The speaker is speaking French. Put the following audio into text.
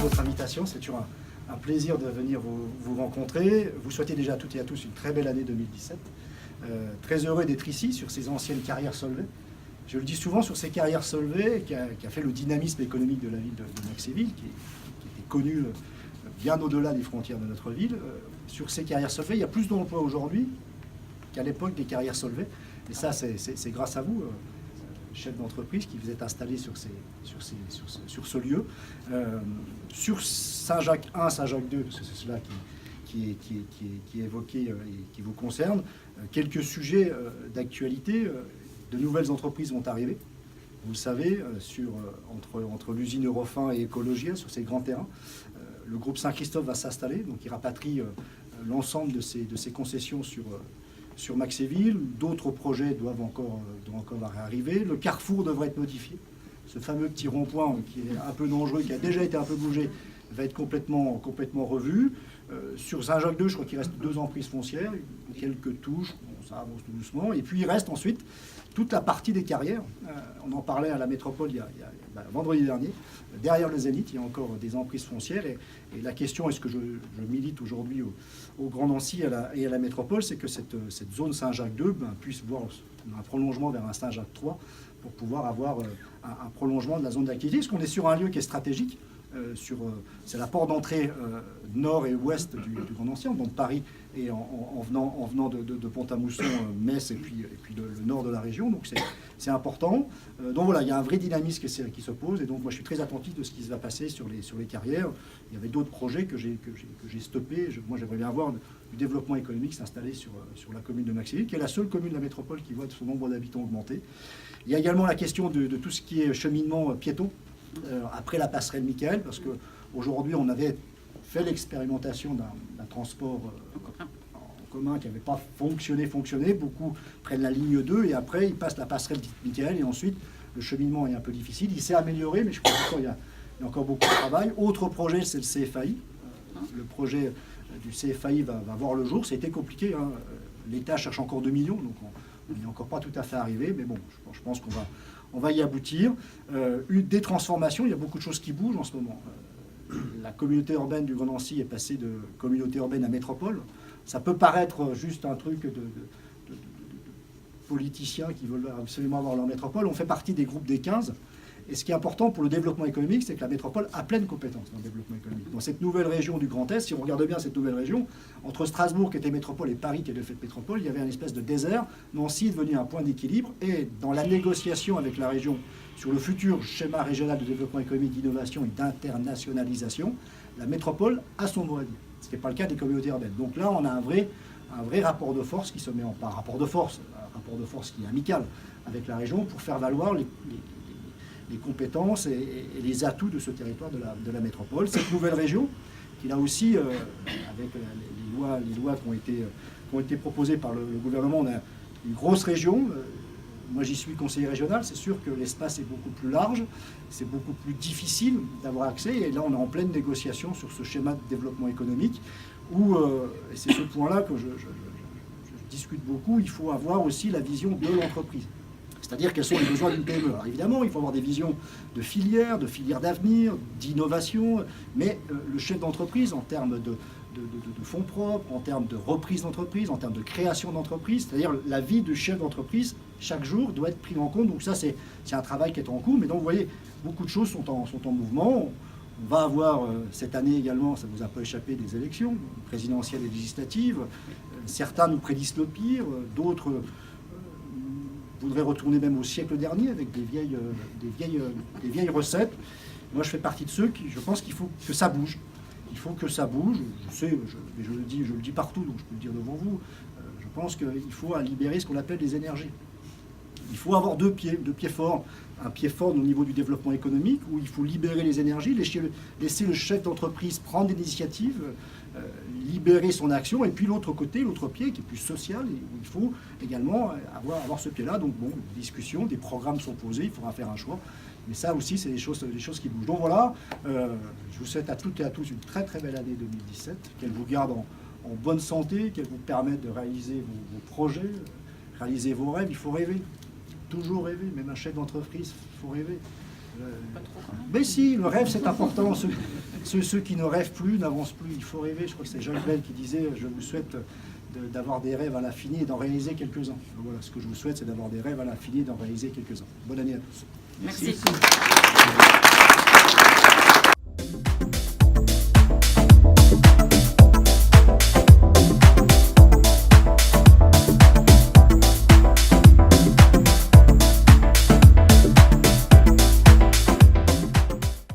votre invitation. C'est toujours un plaisir de venir vous rencontrer. Vous souhaitez déjà à toutes et à tous une très belle année 2017. Très heureux d'être ici sur ces anciennes carrières Solvay. Je le dis souvent, sur ces carrières Solvay, qui a fait le dynamisme économique de la ville de Maxéville, qui était connue bien au-delà des frontières de notre ville. Sur ces carrières Solvay, il y a plus d'emplois aujourd'hui qu'à l'époque des carrières Solvay. Et ça, c'est grâce à vous, chef d'entreprise, qui vous êtes installé sur ce lieu. Sur Saint-Jacques 1, Saint-Jacques 2, parce que c'est cela qui est évoqué et qui vous concerne, quelques sujets d'actualité. De nouvelles entreprises vont arriver. Vous le savez, entre l'usine Eurofin et Écologia, sur ces grands terrains. Le groupe Saint-Christophe va s'installer, donc il rapatrie l'ensemble de ces concessions sur Maxéville. D'autres projets doivent encore arriver. Le carrefour devrait être modifié. Ce fameux petit rond-point qui est un peu dangereux, qui a déjà été un peu bougé, va être complètement revu. Sur Saint-Jacques 2, je crois qu'il reste 2 emprises foncières, quelques touches, bon, ça avance tout doucement. Et puis il reste ensuite toute la partie des carrières. On en parlait à la métropole vendredi dernier. Derrière le Zénith, il y a encore des emprises foncières. Et la question, est-ce que je milite aujourd'hui au Grand Nancy et à la métropole, c'est que cette zone Saint-Jacques 2 puisse voir un prolongement vers un Saint-Jacques 3 pour pouvoir avoir un prolongement de la zone d'activité. Parce qu'on est sur un lieu qui est stratégique. C'est la porte d'entrée nord et ouest du Grand Nancy, donc Paris, et en venant de Pont-à-Mousson, Metz et puis le nord de la région, donc c'est important. Donc voilà, il y a un vrai dynamisme qui se pose, et donc moi je suis très attentif de ce qui se va passer sur les carrières. Il y avait d'autres projets que j'ai stoppés. Moi j'aimerais bien voir du développement économique s'installer sur la commune de Maxéville, qui est la seule commune de la métropole qui voit son nombre d'habitants augmenter. Il y a également la question de tout ce qui est cheminement piéton. Après la passerelle Michael, parce qu'aujourd'hui on avait fait l'expérimentation d'un transport en commun qui n'avait pas fonctionné. Beaucoup prennent la ligne 2 et après ils passent la passerelle Michael et ensuite le cheminement est un peu difficile. Il s'est amélioré, mais je crois qu'il y a encore beaucoup de travail. Autre projet, c'est le CFAI. Le projet du CFAI va voir le jour. C'était compliqué. Hein. L'État cherche encore 2 millions, donc on n'est encore pas tout à fait arrivé, mais bon, je pense qu'on va y aboutir. Des transformations, il y a beaucoup de choses qui bougent en ce moment. La communauté urbaine du Grand Nancy est passée de communauté urbaine à métropole. Ça peut paraître juste un truc de politiciens qui veulent absolument avoir leur métropole. On fait partie des groupes des 15. Et ce qui est important pour le développement économique, c'est que la métropole a pleine compétence dans le développement économique. Dans cette nouvelle région du Grand Est, si on regarde bien cette nouvelle région, entre Strasbourg qui était métropole et Paris qui est de fait métropole, il y avait une espèce de désert. Nancy est devenu un point d'équilibre. Et dans la négociation avec la région sur le futur schéma régional de développement économique, d'innovation et d'internationalisation, la métropole a son mot à dire. Ce qui n'est pas le cas des communautés urbaines. Donc là, on a un vrai rapport de force qui se met en pas un rapport de force qui est amical avec la région pour faire valoir les compétences et les atouts de ce territoire de la métropole. Cette nouvelle région, qui là aussi, avec les lois qui ont été proposées par le gouvernement, on a une grosse région. Moi, j'y suis conseiller régional. C'est sûr que l'espace est beaucoup plus large, c'est beaucoup plus difficile d'avoir accès. Et là, on est en pleine négociation sur ce schéma de développement économique où, et c'est ce point-là que je discute beaucoup, il faut avoir aussi la vision de l'entreprise. C'est-à-dire quels sont les besoins d'une PME. Alors évidemment, il faut avoir des visions de filières d'avenir, d'innovation, mais le chef d'entreprise, en termes de fonds propres, en termes de reprise d'entreprise, en termes de création d'entreprise, c'est-à-dire la vie du chef d'entreprise, chaque jour, doit être pris en compte. Donc ça, c'est un travail qui est en cours. Mais donc, vous voyez, beaucoup de choses sont en mouvement. On va avoir cette année également, ça ne vous a pas échappé, des élections présidentielles et législatives. Certains nous prédisent le pire, d'autres voudraient retourner même au siècle dernier avec des vieilles recettes. Moi, je fais partie de ceux qui, je pense qu'il faut que ça bouge. Il faut que ça bouge. Je sais, je le dis partout, donc je peux le dire devant vous. Je pense qu'il faut libérer ce qu'on appelle les énergies. Il faut avoir deux pieds forts. Un pied fort au niveau du développement économique, où il faut libérer les énergies, laisser le chef d'entreprise prendre des initiatives, libérer son action, et puis l'autre côté, l'autre pied qui est plus social, et où il faut également avoir ce pied-là. Donc bon, discussion, des programmes sont posés, il faudra faire un choix. Mais ça aussi, c'est des choses qui bougent. Donc voilà, je vous souhaite à toutes et à tous une très très belle année 2017, qu'elle vous garde en bonne santé, qu'elle vous permette de réaliser vos projets, réaliser vos rêves. Il faut rêver. Toujours rêver, même un chef d'entreprise, il faut rêver. Mais si, le rêve c'est important. Ceux qui ne rêvent plus n'avancent plus. Il faut rêver. Je crois que c'est Jacques Brel qui disait « Je vous souhaite d'avoir des rêves à l'infini et d'en réaliser quelques-uns ». Voilà, ce que je vous souhaite, c'est d'avoir des rêves à l'infini et d'en réaliser quelques-uns. Bonne année à tous. Merci.